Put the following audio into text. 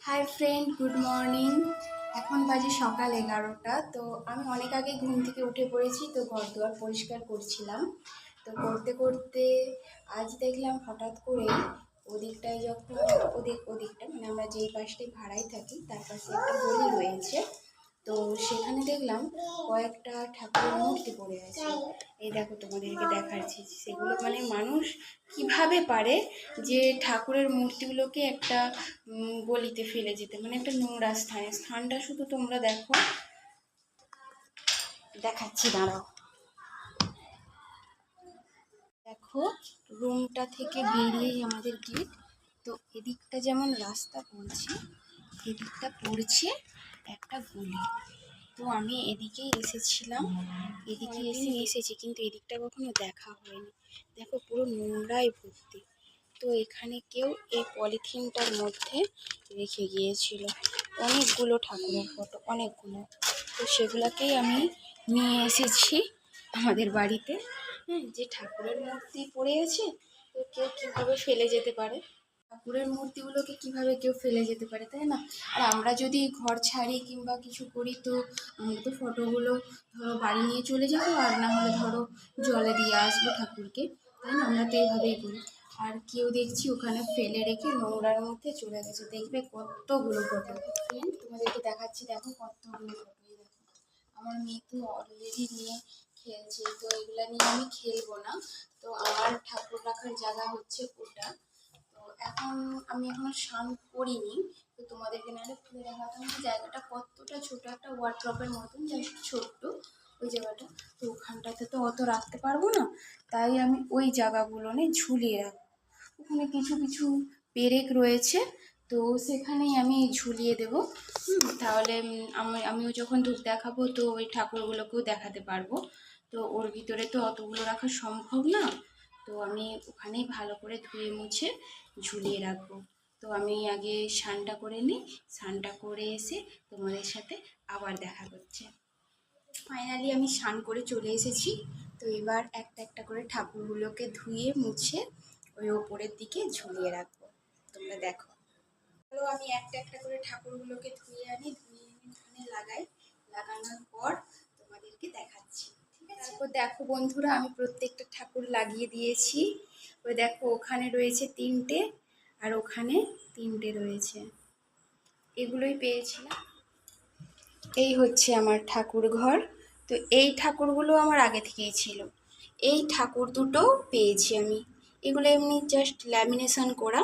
Hi friend, good morning. এখন বাজে সকাল 11টা। তো আমি অনেক আগে ঘুম থেকে উঠে পড়েছি, তো ঘর দুয়ার পরিষ্কার করছিলাম। তো করতে করতে আজ দেখলাম হঠাৎ করেই ওদিকটায় যখন ওদিকটা মানে আমরা যেই পাশটায় ভাড়ায় থাকি তার পাশে একটা গলি রয়েছে। তো সেখানে দেখলাম কয়েকটা ঠাকুরের মূর্তি পড়ে আছে। এই দেখো, তোমাদেরকে দেখাচ্ছি সেগুলো। মানে মানুষ কিভাবে পারে যে ঠাকুরের মূর্তিগুলোকে একটা গলিতে ফেলে যেতে, মানে একটা নোংরা স্থানটা শুধু তোমরা দেখো। দেখাচ্ছি, দাঁড়াও। দেখো, রুমটা থেকে বেরিয়েই আমাদের গেট। তো এদিকটা যেমন রাস্তা পড়ছে, এদিকটা পড়ছে একটা গলি। তো আমি এদিকেই এসেছিলাম, এদিকে এসেছি, কিন্তু এদিকটা কখনো দেখা হয়নি। দেখো, পুরো নোংরায় ভর্তি। তো এখানে কেউ এই পলিথিনটার মধ্যে রেখে গিয়েছিল অনেকগুলো ঠাকুরের ফটো, অনেকগুলো। তো সেগুলোকেই আমি নিয়ে এসেছি আমাদের বাড়িতে। হ্যাঁ, যে ঠাকুরের মূর্তি পড়ে আছে, তো কেউ কীভাবে ফেলে যেতে পারে, ঠাকুরের মূর্তিগুলোকে কিভাবে কেউ ফেলে যেতে পারে, তাই না? আর আমরা যদি ঘর ছাড়ি কিংবা কিছু করি, তো আমরা তো ফটোগুলো ধরো বাড়ি নিয়ে চলে যাবো, আর না হলে ধরো জলে দিয়ে আসবো ঠাকুরকে, তাই না? আমরা তো এইভাবেই করি। আর কেউ দেখছি ওখানে ফেলে রেখে নোংরার মধ্যে চলে গেছে। দেখবে কতগুলো ফটো। ফ্রেন্ড, তোমাদেরকে দেখাচ্ছি, দেখো কতগুলো ফটো। দেখো, আমার মেয়ে তো অলরেডি নিয়ে খেলছে। তো এগুলা নিয়ে আমি খেলবো না। তো আমার ঠাকুর রাখার জায়গা হচ্ছে ওটা। তো আমি এখনো স্নান করিনি। তো তোমাদেরকে নাহলে খুলে দেখাতাম যে জায়গাটা কতটা ছোট, একটা ওয়ার্ড্রপের মতন, জাস্ট ছোট্ট ওই জায়গাটা। তো ওখানটাতে তো অত রাখতে পারবো না, তাই আমি ওই জায়গাগুলো নিয়ে ঝুলিয়ে রাখবো। ওখানে কিছু কিছু পেরেক রয়েছে, তো সেখানেই আমি ঝুলিয়ে দেবো। তাহলে আমিও যখন ধূপ দেখাবো, তো ওই ঠাকুরগুলোকেও দেখাতে পারবো। তো ওর ভিতরে তো অতগুলো রাখা সম্ভব না। তো আমি ওখানেই ভালো করে ধুয়ে মুছে ঝুলিয়ে রাখবো। তো আমি আগে স্নানটা করে নিই, স্নানটা করে এসে তোমাদের সাথে আবার দেখা করছে। ফাইনালি আমি স্নান করে চলে এসেছি। তো এবার একটা একটা করে ঠাকুরগুলোকে ধুয়ে মুছে ওই ওপরের দিকে ঝুলিয়ে রাখবো। তোমরা দেখো, চলো আমি একটা একটা করে ঠাকুরগুলোকে ধুয়ে আনি, ধুয়ে এনে ওখানে লাগাই। লাগানোর পর তোমাদেরকে দেখাচ্ছি, ঠিক আছে? তারপর দেখো বন্ধুরা, আমি প্রত্যেকটা ঠাকুর লাগিয়ে দিয়েছি। ওই দেখো, ওখানে রয়েছে 3টে, আর ওখানে 3টে রয়েছে। এগুলোই পেয়েছিলাম। এই হচ্ছে আমার ঠাকুর ঘর। তো এই ঠাকুরগুলো আমার আগে থেকেই ছিল। এই ঠাকুর দুটো পেয়েছি আমি। এগুলো এমনি জাস্ট ল্যামিনেশন করা।